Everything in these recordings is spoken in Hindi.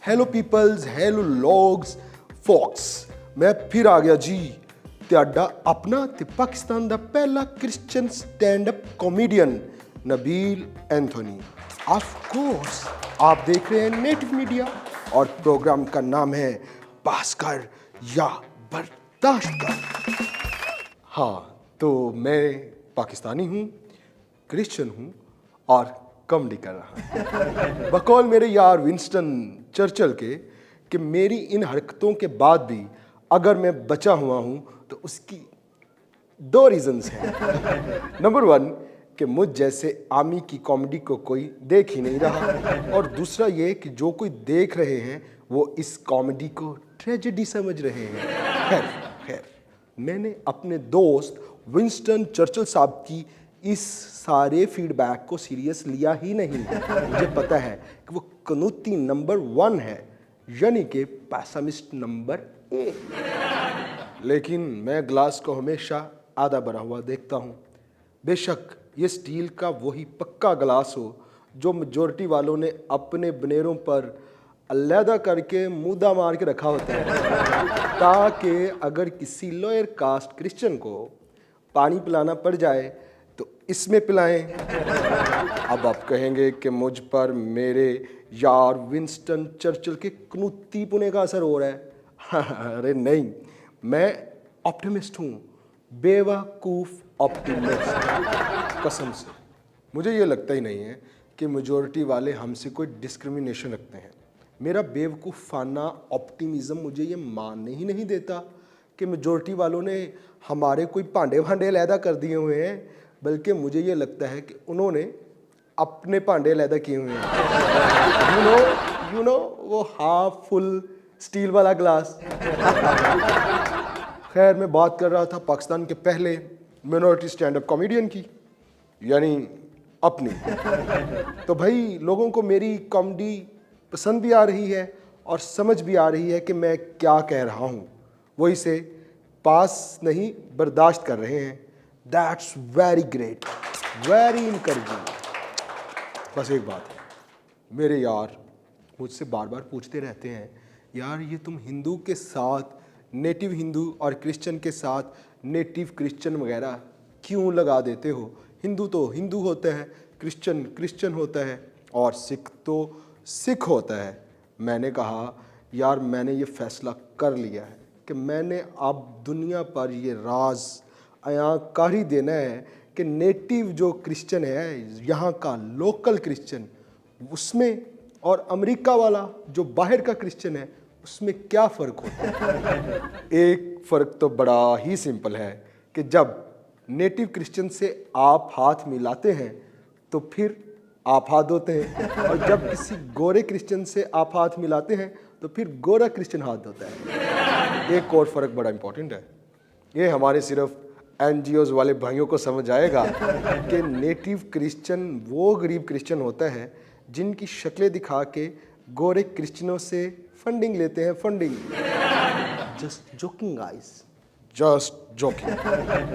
हेलो पीपल्स, हेलो लॉग्स, फॉक्स। मैं फिर आ गया जी, ਤੁਹਾਡਾ ਆਪਣਾ ਤੇ ਪਾਕਿस्तान ਦਾ ਪਹਿਲਾ Christian stand up comedian Nabeel Anthony. Of course आप देख रहे हैं नेटिव मीडिया और प्रोग्राम का नाम है पास कर या बर्दाश्त कर। हाँ, तो मैं पाकिस्तानी हूँ, क्रिश्चियन हूँ और कॉमेडी कर रहा हूँ। बकौल मेरे यार विंस्टन चर्चिल के कि मेरी इन हरकतों के बाद भी अगर मैं बचा हुआ हूँ तो उसकी दो रीजंस हैं। नंबर वन कि मुझ जैसे आमी की कॉमेडी को कोई देख ही नहीं रहा, और दूसरा ये कि जो कोई देख रहे हैं वो इस कॉमेडी को ट्रेजेडी समझ रहे हैं। खैर खैर, मैंने अपने दोस्त विंस्टन चर्चिल साहब की इस सारे फीडबैक को सीरियस लिया ही नहीं। मुझे पता है कि वो कनूती नंबर 1 है, यानी कि पैसामिस्ट नंबर 1। लेकिन मैं ग्लास को हमेशा आधा भरा हुआ देखता हूँ। बेशक ये स्टील का वही पक्का ग्लास हो जो मेजॉरिटी वालों ने अपने बनेरों पर अलहदा करके मुद्दा मार के रखा होता है, ताकि अगर किसी लोअर कास्ट क्रिश्चियन को पानी पिलाना पड़ जाए तो इसमें पिलाएं। अब आप कहेंगे कि मुझ पर मेरे यार विंस्टन चर्चिल के कनूती पुने का असर हो रहा है। अरे नहीं, मैं ऑप्टिमिस्ट हूँ, बेवकूफ़ ऑप्टिमिस्ट। कसम से मुझे ये लगता ही नहीं है कि मेजॉरिटी वाले हमसे कोई डिस्क्रिमिनेशन रखते हैं। मेरा बेवकूफ़ाना ऑप्टिमिज़म मुझे ये मानने ही नहीं देता कि मेजॉरिटी वालों ने हमारे कोई भांडे अलहदा कर दिए हुए हैं, बल्कि मुझे ये लगता है कि उन्होंने अपने भांडे अलहदा किए हुए हैं। यू नो वो हाफ फुल स्टील वाला ग्लास। खैर, मैं बात कर रहा था पाकिस्तान के पहले मिनॉरिटी स्टैंड अप कॉमेडियन की, यानी अपनी। तो भाई, लोगों को मेरी कॉमेडी पसंद भी आ रही है और समझ भी आ रही है कि मैं क्या कह रहा हूँ, वो इसे पास नहीं बर्दाश्त कर रहे हैं। That's very great, very encouraging. बस एक बात है, मेरे यार मुझसे बार बार पूछते रहते हैं, यार ये तुम हिंदू के साथ नेटिव हिंदू और क्रिश्चियन के साथ नेटिव क्रिश्चियन वगैरह क्यों लगा देते हो? हिंदू तो हिंदू होता है, क्रिश्चियन क्रिश्चियन होता है और सिख तो सिख होता है। मैंने कहा, यार मैंने ये फैसला कर लिया है कि मैंने अब दुनिया पर ये राज आया कर ही देना है कि नेटिव जो क्रिश्चियन है, यहाँ का लोकल क्रिश्चियन, उसमें और अमेरिका वाला जो बाहर का क्रिश्चियन है, उसमें क्या फ़र्क होता है? एक फ़र्क तो बड़ा ही सिंपल है कि जब नेटिव क्रिश्चियन से आप हाथ मिलाते हैं तो फिर आप हाथ धोते हैं, और जब किसी गोरे क्रिश्चियन से आप हाथ मिलाते हैं तो फिर गोरा क्रिश्चियन हाथ धोता है। एक और फ़र्क बड़ा इंपॉर्टेंट है, ये हमारे सिर्फ NGOs वाले भाइयों को समझ आएगा कि नेटिव क्रिश्चियन वो गरीब क्रिश्चियन होता है जिनकी शक्लें दिखा के गोरे क्रिश्चियनों से फंडिंग लेते हैं। Funding, just joking guys, just joking,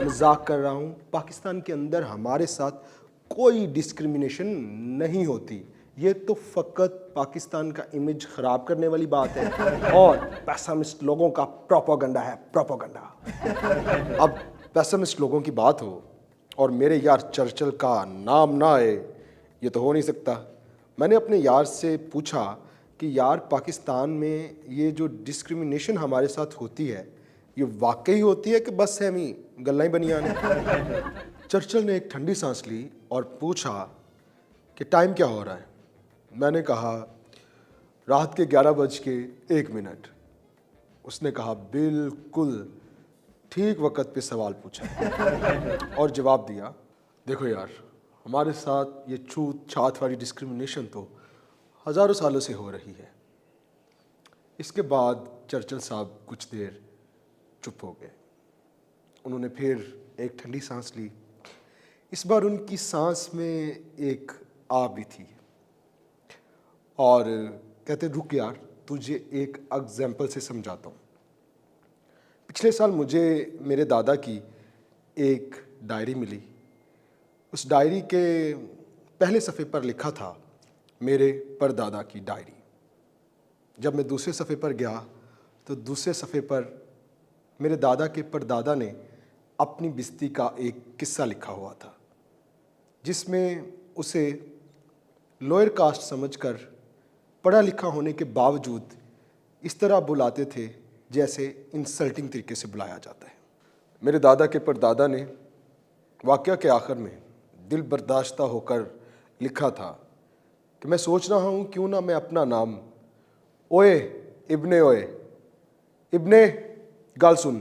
मजाक कर रहा हूँ। पाकिस्तान के अंदर हमारे साथ कोई डिस्क्रिमिनेशन नहीं होती। ये तो फ़कत पाकिस्तान का इमेज ख़राब करने वाली बात है और पैसामिस्ट लोगों का प्रोपेगेंडा है, प्रोपेगेंडा। अब पैसामिस्ट लोगों की बात हो और मेरे यार चर्चिल का नाम ना आए, ये तो हो नहीं सकता। मैंने अपने यार से पूछा कि यार पाकिस्तान में ये जो डिस्क्रिमिनेशन हमारे साथ होती है, ये वाकई होती है कि बस है मी गल्लां ही बनी आने? चर्चिल ने एक ठंडी सांस ली और पूछा कि टाइम क्या हो रहा है? मैंने कहा, रात के 11:01। उसने कहा, बिल्कुल ठीक वक्त पे सवाल पूछा और जवाब दिया, देखो यार, हमारे साथ ये छूत छात वाली डिस्क्रिमिनेशन तो हज़ारों सालों से हो रही है। इसके बाद चर्चिल साहब कुछ देर चुप हो गए। उन्होंने फिर एक ठंडी सांस ली। इस बार उनकी सांस में एक आग भी थी और कहते, रुक यार, तुझे एक एग्जाम्पल से समझाता हूँ। पिछले साल मुझे मेरे दादा की एक डायरी मिली। उस डायरी के पहले सफ़े पर लिखा था, मेरे परदादा की डायरी। जब मैं दूसरे सफ़े पर गया तो दूसरे सफ़े पर मेरे दादा के परदादा ने अपनी बिस्ती का एक किस्सा लिखा हुआ था, जिसमें उसे लोअर कास्ट समझकर पढ़ा लिखा होने के बावजूद इस तरह बुलाते थे जैसे इंसल्टिंग तरीके से बुलाया जाता है। मेरे दादा के परदादा ने वाक़या के आखिर में दिल बर्दाश्ता होकर लिखा था कि मैं सोच रहा हूँ क्यों ना मैं अपना नाम ओए इब्ने गालसुन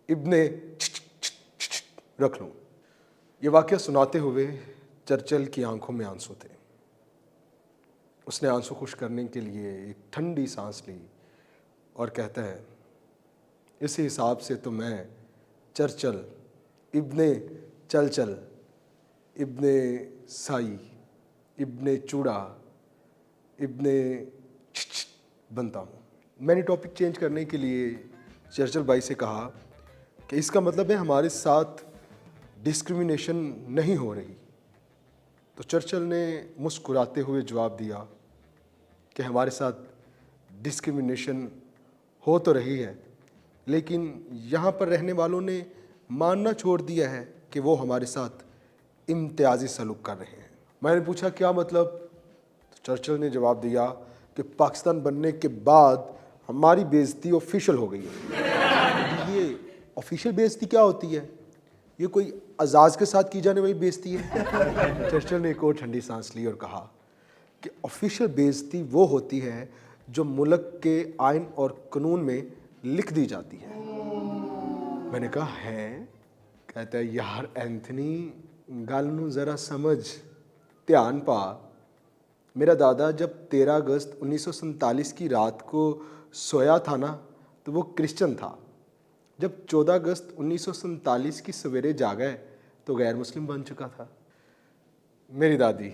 इब्ने रख लूँ। ये वाक़या सुनाते हुए चर्चिल की आंखों में आंसू थे। उसने आंसू खुश करने के लिए एक ठंडी सांस ली और कहता है, इसी हिसाब से तो मैं चर्चिल इब्ने चल इब्ने साई इब्ने चूड़ा इब्ने बनता हूँ। मैंने टॉपिक चेंज करने के लिए चर्चिल भाई से कहा कि इसका मतलब है हमारे साथ डिस्क्रिमिनेशन नहीं हो रही। तो चर्चिल ने मुस्कुराते हुए जवाब दिया कि हमारे साथ डिस्क्रिमिनेशन हो तो रही है, लेकिन यहाँ पर रहने वालों ने मानना छोड़ दिया है कि वो हमारे साथ इम्तियाजी सलूक कर रहे हैं। मैंने पूछा क्या मतलब? तो चर्चिल ने जवाब दिया कि पाकिस्तान बनने के बाद हमारी बेइज्जती ऑफिशियल हो गई है। ये ऑफिशियल बेइज्जती क्या होती है? ये कोई अजाज के साथ की जाने वाली बेइज्जती है? चर्चिल ने एक और ठंडी सांस ली और कहा कि ऑफिशियल बेइज्जती वो होती है जो मुल्क के आइन और कानून में लिख दी जाती है। मैंने कहा है? कहता है यार एंथनी गल नूं ज़रा समझ, ध्यान पा। मेरा दादा जब 13 अगस्त 1947 की रात को सोया था ना, तो वो क्रिश्चियन था। जब 14 अगस्त 1947 की सवेरे जागा है तो गैर मुस्लिम बन चुका था। मेरी दादी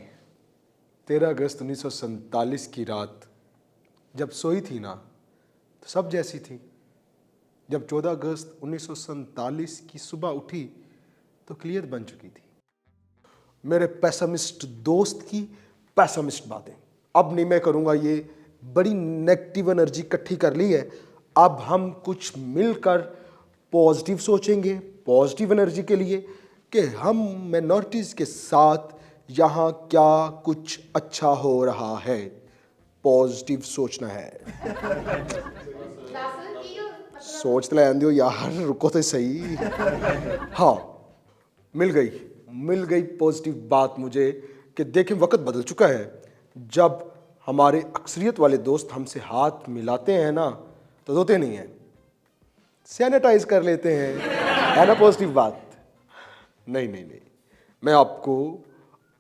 13 अगस्त 1947 की रात जब सोई थी ना, तो सब जैसी थी। जब 14 अगस्त 1947 की सुबह उठी तो क्लियर बन चुकी थी। मेरे पैसमिस्ट दोस्त की पैसमिस्ट बातें अब नहीं मैं करूँगा। ये बड़ी नेगेटिव एनर्जी इकट्ठी कर ली है, अब हम कुछ मिलकर पॉजिटिव सोचेंगे, पॉजिटिव एनर्जी के लिए कि हम माइनॉरिटीज़ के साथ यहाँ क्या कुछ अच्छा हो रहा है। पॉजिटिव सोचना है। सोच तो लेने दो यार, रुको तो सही। हाँ, मिल गई पॉजिटिव बात मुझे कि देखें वक्त बदल चुका है। जब हमारे अक्सरियत वाले दोस्त हमसे हाथ मिलाते हैं ना, तो रोते नहीं हैं, सैनिटाइज कर लेते हैं। है ना पॉजिटिव बात? नहीं, मैं आपको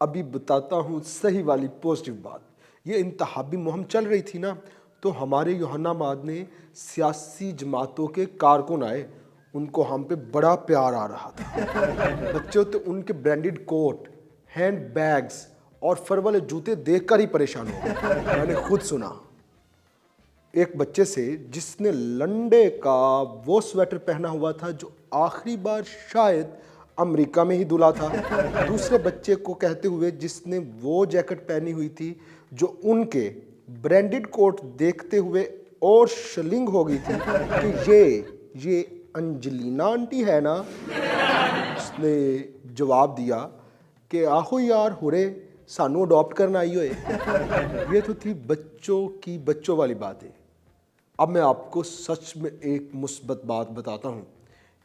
अभी बताता हूँ सही वाली पॉजिटिव बात। ये इंतखाबी मुहिम चल रही थी ना, तो हमारे यूहन्नाबाद में सियासी जमातों के कारकुन आए, उनको हम पे बड़ा प्यार आ रहा था। बच्चों तो उनके ब्रांडेड कोट, हैंड बैग्स और फर वाले जूते देखकर ही परेशान हो गए। मैंने खुद सुना एक बच्चे से जिसने लंडे का वो स्वेटर पहना हुआ था जो आखिरी बार शायद अमेरिका में ही धुला था, दूसरे बच्चे को कहते हुए जिसने वो जैकेट पहनी हुई थी जो उनके ब्रांडेड कोट देखते हुए और शलिंग हो गई थी कि ये अंजलिना आंटी है ना। उसने जवाब दिया कि आहो यार हुरे सानू अडॉप्ट करना आई होए। ये तो थी बच्चों की बच्चों वाली बातें। अब मैं आपको सच में एक मुस्बत बात बताता हूँ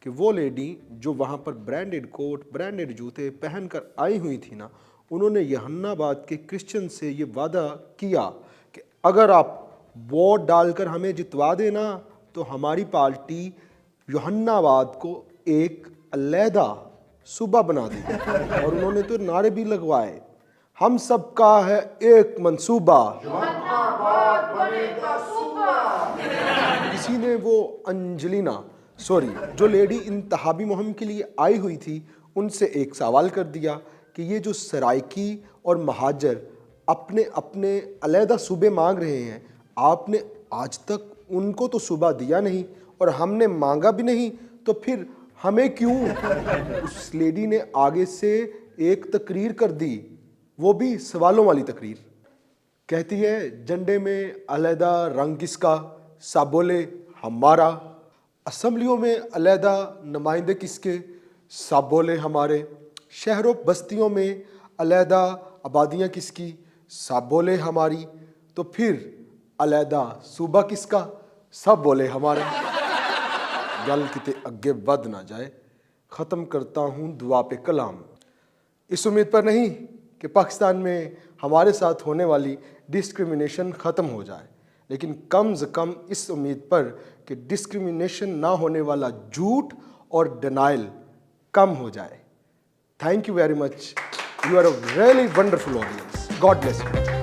कि वो लेडी जो वहाँ पर ब्रांडेड कोट ब्रांडेड जूते पहनकर आई हुई थी ना, उन्होंने यूहन्नाबाद के क्रिश्चियन से ये वादा किया कि अगर आप वोट डालकर हमें जितवा देना तो हमारी पार्टी यूहन्नाबाद को एक अलहदा सूबा बना देगी। और उन्होंने तो नारे भी लगवाए, हम सबका है एक मंसूबा, यूहन्नाबाद बनेगा सूबा। किसी ने वो जो लेडी इंतखाबी मुहिम के लिए आई हुई थी, उनसे एक सवाल कर दिया कि ये जो सराइकी और महाजर अपने अपने अलहदा सूबे मांग रहे हैं, आपने आज तक उनको तो सूबा दिया नहीं और हमने मांगा भी नहीं, तो फिर हमें क्यों? उस लेडी ने आगे से एक तकरीर कर दी, वो भी सवालों वाली तकरीर। कहती है झंडे में अलहदा रंग किसका, सब बोले हमारा। असम्बलियों में अलहदा नुमाइंदे किसके, सब बोले हमारे। शहरों बस्तियों में अलहदा आबादियाँ किसकी, सब बोले हमारी। तो फिर अलहदा सूबा किसका, सब बोले हमारा। गल किते अगे बढ़ ना जाए, ख़त्म करता हूँ दुआ पे कलाम। इस उम्मीद पर नहीं कि पाकिस्तान में हमारे साथ होने वाली डिस्क्रिमिनेशन ख़त्म हो जाए, लेकिन कम से कम इस उम्मीद पर कि डिस्क्रिमिनेशन ना होने वाला झूठ और डिनाइल कम हो जाए। Thank you very much, you are a really wonderful audience, God bless you.